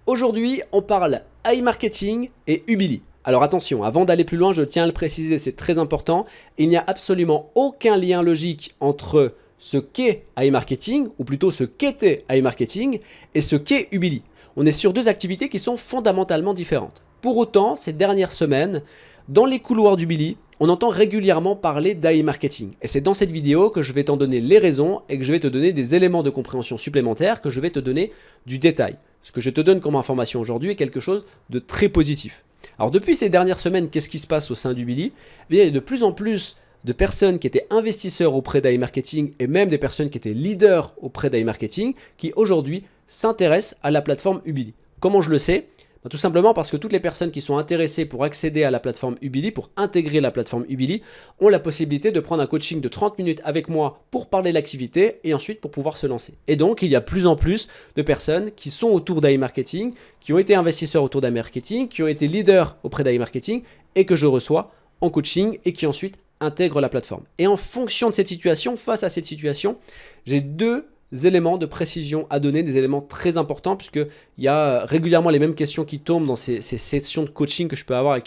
Aujourd'hui, on parle iMarketing et Ubili. Alors attention, avant d'aller plus loin, je tiens à le préciser, c'est très important. Il n'y a absolument aucun lien logique entre ce qu'est iMarketing, ou plutôt ce qu'était iMarketing, et ce qu'est Ubili. On est sur deux activités qui sont fondamentalement différentes. Pour autant, ces dernières semaines, dans les couloirs d'Ubili, on entend régulièrement parler d'iMarketing. Et c'est dans cette vidéo que je vais t'en donner les raisons et que je vais te donner des éléments de compréhension supplémentaires, que je vais te donner du détail. Ce que je te donne comme information aujourd'hui est quelque chose de très positif. Alors depuis ces dernières semaines, qu'est-ce qui se passe au sein d'Ubili? Il y a de plus en plus de personnes qui étaient investisseurs auprès d'iMarketing et même des personnes qui étaient leaders auprès d'iMarketing qui aujourd'hui s'intéressent à la plateforme Ubili. Comment je le sais? Tout simplement parce que toutes les personnes qui sont intéressées pour accéder à la plateforme Ubili, pour intégrer la plateforme Ubili, ont la possibilité de prendre un coaching de 30 minutes avec moi pour parler de l'activité et ensuite pour pouvoir se lancer. Et donc, il y a plus en plus de personnes qui sont autour d'iMarketing, qui ont été investisseurs autour d'iMarketing, qui ont été leaders auprès d'iMarketing et que je reçois en coaching et qui ensuite intègrent la plateforme. Et en fonction de cette situation, face à cette situation, j'ai deux éléments de précision à donner, des éléments très importants puisqu'il y a régulièrement les mêmes questions qui tombent dans ces sessions de coaching que je peux avoir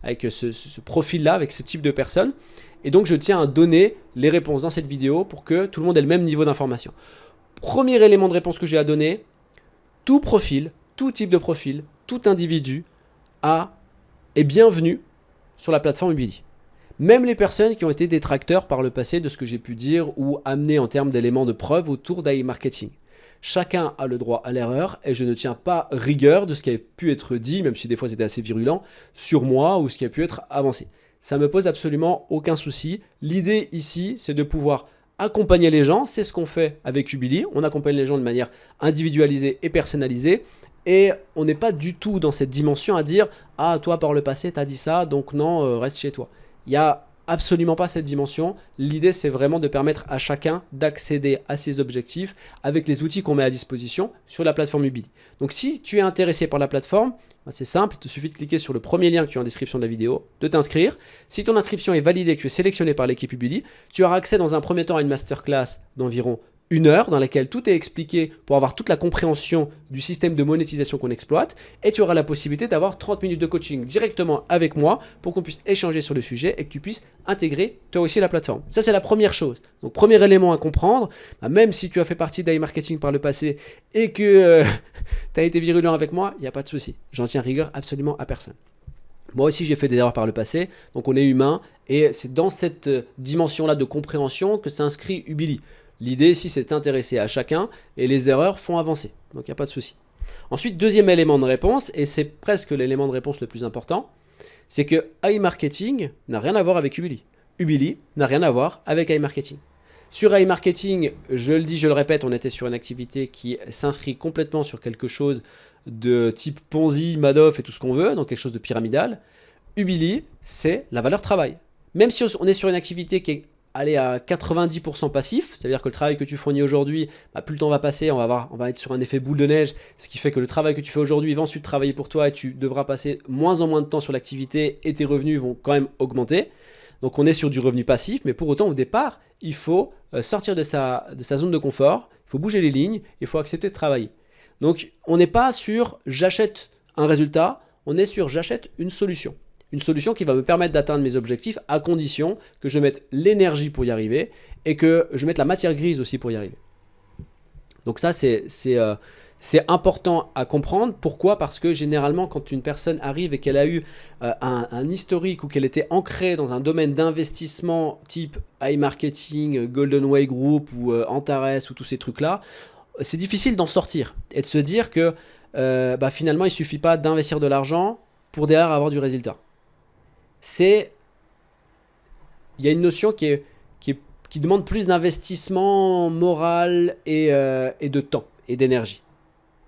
avec ce profil-là, avec ce type de personnes. Et donc, je tiens à donner les réponses dans cette vidéo pour que tout le monde ait le même niveau d'information. Premier élément de réponse que j'ai à donner, tout profil, tout type de profil, tout individu est bienvenu sur la plateforme Ubili. Même les personnes qui ont été détracteurs par le passé de ce que j'ai pu dire ou amener en termes d'éléments de preuve autour d'iMarketing. Chacun a le droit à l'erreur et je ne tiens pas rigueur de ce qui a pu être dit, même si des fois c'était assez virulent, sur moi ou ce qui a pu être avancé. Ça me pose absolument aucun souci. L'idée ici, c'est de pouvoir accompagner les gens. C'est ce qu'on fait avec Ubili. On accompagne les gens de manière individualisée et personnalisée. Et on n'est pas du tout dans cette dimension à dire « Ah, toi par le passé, tu as dit ça, donc non, reste chez toi ». Il n'y a absolument pas cette dimension. L'idée, c'est vraiment de permettre à chacun d'accéder à ses objectifs avec les outils qu'on met à disposition sur la plateforme Ubili. Donc, si tu es intéressé par la plateforme, c'est simple, il te suffit de cliquer sur le premier lien que tu as en description de la vidéo, de t'inscrire. Si ton inscription est validée, que tu es sélectionné par l'équipe Ubili, tu auras accès dans un premier temps à une masterclass d'environ 1 heure dans laquelle tout est expliqué pour avoir toute la compréhension du système de monétisation qu'on exploite et tu auras la possibilité d'avoir 30 minutes de coaching directement avec moi pour qu'on puisse échanger sur le sujet et que tu puisses intégrer toi aussi la plateforme. Ça, c'est la première chose. Donc, premier élément à comprendre, même si tu as fait partie d'iMarketing par le passé et que tu as été virulent avec moi, il n'y a pas de souci. J'en tiens rigueur absolument à personne. Moi aussi, j'ai fait des erreurs par le passé, donc on est humain et c'est dans cette dimension-là de compréhension que s'inscrit Ubili. L'idée ici, c'est de s'intéresser à chacun et les erreurs font avancer. Donc, il n'y a pas de souci. Ensuite, deuxième élément de réponse, et c'est presque l'élément de réponse le plus important, c'est que iMarketing n'a rien à voir avec Ubili. Ubili n'a rien à voir avec iMarketing. Sur iMarketing, je le dis, je le répète, on était sur une activité qui s'inscrit complètement sur quelque chose de type Ponzi, Madoff et tout ce qu'on veut, donc quelque chose de pyramidal. Ubili, c'est la valeur travail. Même si on est sur une activité qui est aller à 90% passif, c'est-à-dire que le travail que tu fournis aujourd'hui, plus le temps va passer, on va être sur un effet boule de neige, ce qui fait que le travail que tu fais aujourd'hui va ensuite travailler pour toi et tu devras passer moins en moins de temps sur l'activité et tes revenus vont quand même augmenter. Donc on est sur du revenu passif, mais pour autant au départ, il faut sortir de sa zone de confort, il faut bouger les lignes, il faut accepter de travailler. Donc on n'est pas sur j'achète un résultat, on est sur j'achète une solution. Une solution qui va me permettre d'atteindre mes objectifs à condition que je mette l'énergie pour y arriver et que je mette la matière grise aussi pour y arriver. Donc ça, c'est important à comprendre. Pourquoi? Parce que généralement, quand une personne arrive et qu'elle a eu un historique ou qu'elle était ancrée dans un domaine d'investissement type iMarketing, Golden Way Group ou Antares ou tous ces trucs-là, c'est difficile d'en sortir et de se dire que finalement, il ne suffit pas d'investir de l'argent pour derrière avoir du résultat. Il y a une notion qui demande plus d'investissement moral et de temps et d'énergie.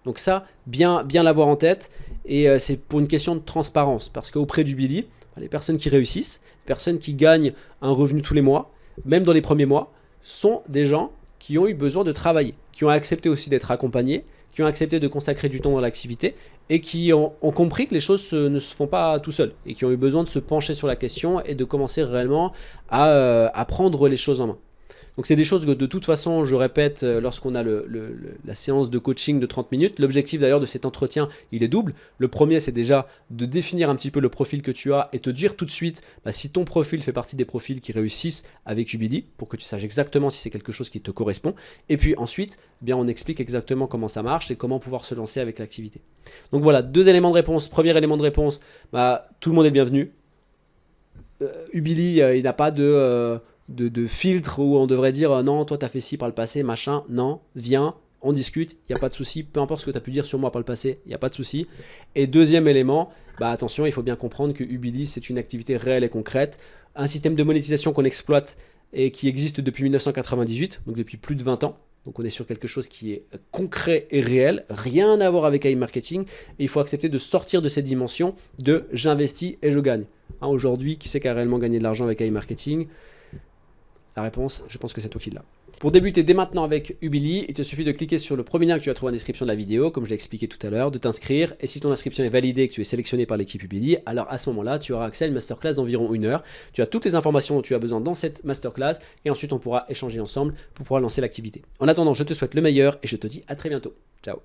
Donc ça, bien l'avoir en tête et c'est pour une question de transparence parce qu'auprès d'Ubili, les personnes qui réussissent, les personnes qui gagnent un revenu tous les mois, même dans les premiers mois, sont des gens qui ont eu besoin de travailler, qui ont accepté aussi d'être accompagnés, qui ont accepté de consacrer du temps dans l'activité et qui ont compris que les choses ne se font pas tout seuls et qui ont eu besoin de se pencher sur la question et de commencer réellement à prendre les choses en main. Donc c'est des choses que de toute façon je répète lorsqu'on a la séance de coaching de 30 minutes. L'objectif d'ailleurs de cet entretien, il est double. Le premier, c'est déjà de définir un petit peu le profil que tu as et te dire tout de suite si ton profil fait partie des profils qui réussissent avec Ubili, pour que tu saches exactement si c'est quelque chose qui te correspond. Et puis ensuite, eh bien, on explique exactement comment ça marche et comment pouvoir se lancer avec l'activité. Donc voilà, 2 éléments de réponse. Premier élément de réponse, tout le monde est bienvenu. Ubili, il n'a pas de filtre où on devrait dire non, toi tu as fait ci par le passé, machin. Non, viens, on discute, il n'y a pas de souci. Peu importe ce que tu as pu dire sur moi par le passé, il n'y a pas de souci. Et deuxième élément, attention, il faut bien comprendre que Ubili, c'est une activité réelle et concrète. Un système de monétisation qu'on exploite et qui existe depuis 1998, donc depuis plus de 20 ans. Donc on est sur quelque chose qui est concret et réel, rien à voir avec AI marketing. Et il faut accepter de sortir de cette dimension de j'investis et je gagne. Aujourd'hui, qui c'est qui a réellement gagné de l'argent avec AI marketing? La réponse, je pense que c'est toi qui l'as. Pour débuter dès maintenant avec Ubili, il te suffit de cliquer sur le premier lien que tu vas trouver en description de la vidéo, comme je l'ai expliqué tout à l'heure, de t'inscrire. Et si ton inscription est validée et que tu es sélectionné par l'équipe Ubili, alors à ce moment-là, tu auras accès à une masterclass d'environ 1 heure. Tu as toutes les informations dont tu as besoin dans cette masterclass et ensuite on pourra échanger ensemble pour pouvoir lancer l'activité. En attendant, je te souhaite le meilleur et je te dis à très bientôt. Ciao.